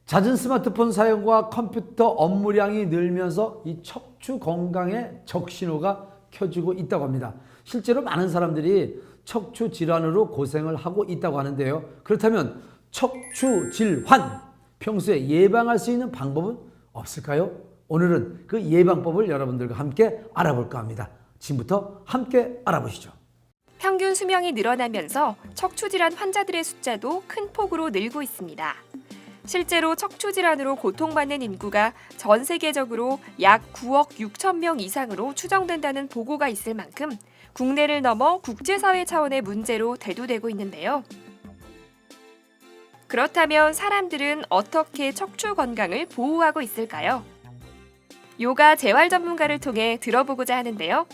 잦은 스마트폰 사용과 컴퓨터 업무량이 늘면서 이 척추 건강에 적신호가 켜지고 있다고 합니다. 실제로 많은 사람들이 척추 질환으로 고생을 하고 있다고 하는데요. 그렇다면 척추 질환, 평소에 예방할 수 있는 방법은 없을까요? 오늘은 그 예방법을 여러분들과 함께 알아볼까 합니다. 지금부터 함께 알아보시죠. 평균 수명이 늘어나면서 척추 질환 환자들의 숫자도 큰 폭으로 늘고 있습니다. 실제로 척추 질환으로 고통받는 인구가 전 세계적으로 약 9억 6천 명 이상으로 추정된다는 보고가 있을 만큼 국내를 넘어 국제사회 차원의 문제로 대두되고 있는데요. 그렇다면 사람들은 어떻게 척추 건강을 보호하고 있을까요? 요가 재활 전문가를 통해 들어보고자 하는데요.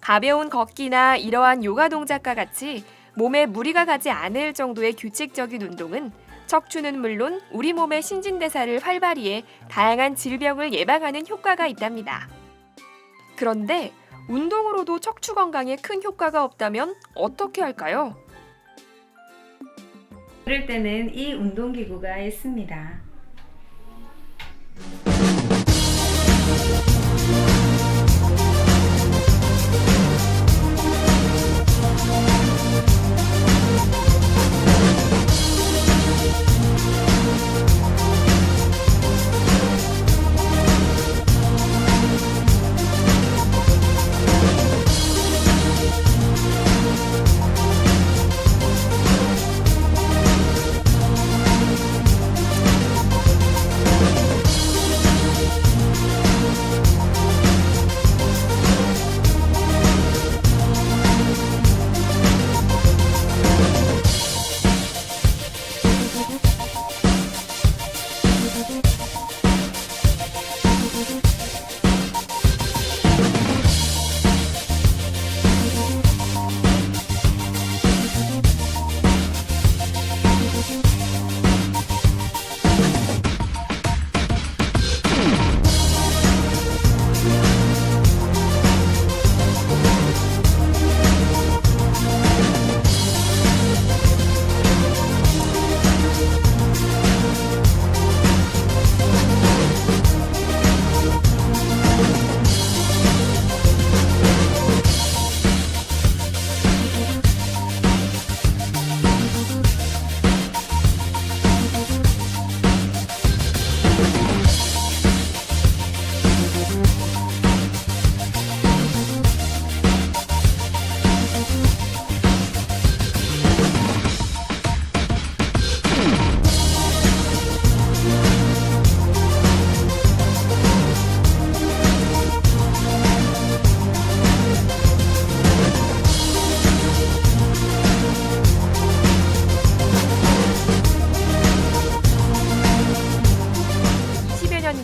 가벼운 걷기나 이러한 요가 동작과 같이 몸에 무리가 가지 않을 정도의 규칙적인 운동은 척추는 물론 우리 몸의 신진대사를 활발히 해 다양한 질병을 예방하는 효과가 있답니다. 그런데 운동으로도 척추 건강에 큰 효과가 없다면 어떻게 할까요? 그럴 때는 이 운동기구가 있습니다.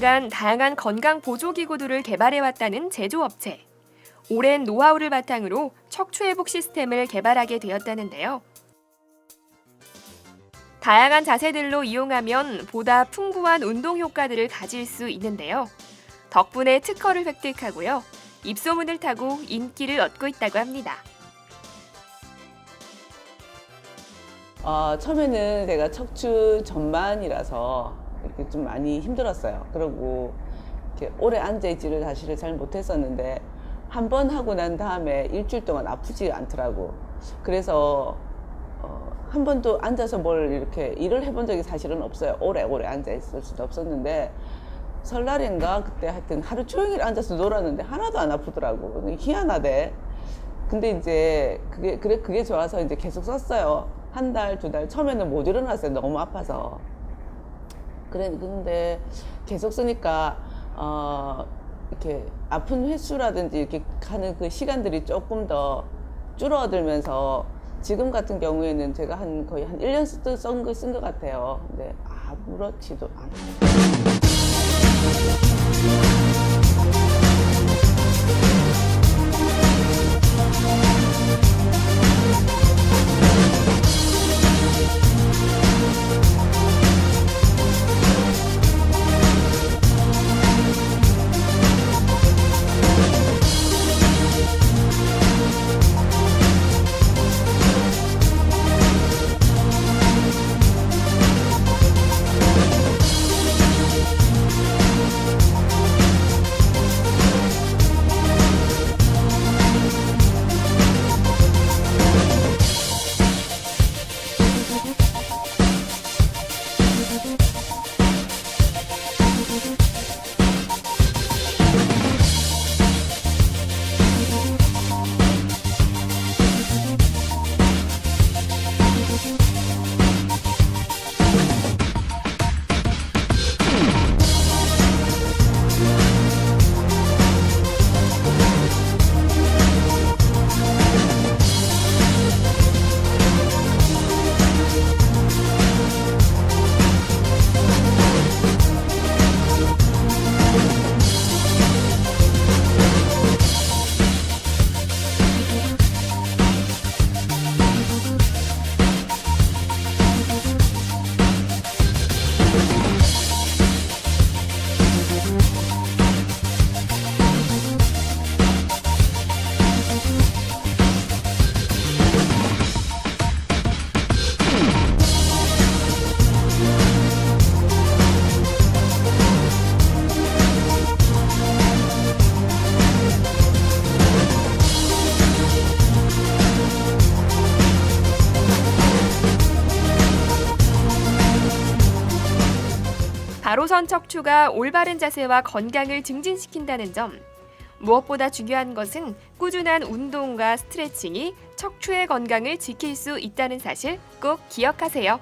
간 다양한 건강 보조 기구들을 개발해왔다는 제조업체. 오랜 노하우를 바탕으로 척추 회복 시스템을 개발하게 되었다는데요. 다양한 자세들로 이용하면 보다 풍부한 운동 효과들을 가질 수 있는데요. 덕분에 특허를 획득하고요. 입소문을 타고 인기를 얻고 있다고 합니다. 처음에는 제가 척추 전만이라서 이렇게 좀 많이 힘들었어요. 그리고 이렇게 오래 앉아있지를 사실은 잘 못했었는데 한 번 하고 난 다음에 일주일 동안 아프지 않더라고. 그래서 한 번도 앉아서 뭘 이렇게 일을 해본 적이 사실은 없어요. 오래 앉아있을 수도 없었는데 설날인가 그때 하여튼 하루 종일 앉아서 놀았는데 하나도 안 아프더라고. 희한하대. 근데 이제 그게 좋아서 이제 계속 썼어요. 한 달, 두 달. 처음에는 못 일어났어요. 너무 아파서. 근데 계속 쓰니까 이렇게 아픈 횟수라든지 이렇게 가는 그 시간들이 조금 더 줄어들면서 지금 같은 경우에는 제가 거의 한 1년 쓴 것 같아요. 근데 아무렇지도 않아요. 바로 선 척추가 올바른 자세와 건강을 증진시킨다는 점. 무엇보다 중요한 것은 꾸준한 운동과 스트레칭이 척추의 건강을 지킬 수 있다는 사실 꼭 기억하세요.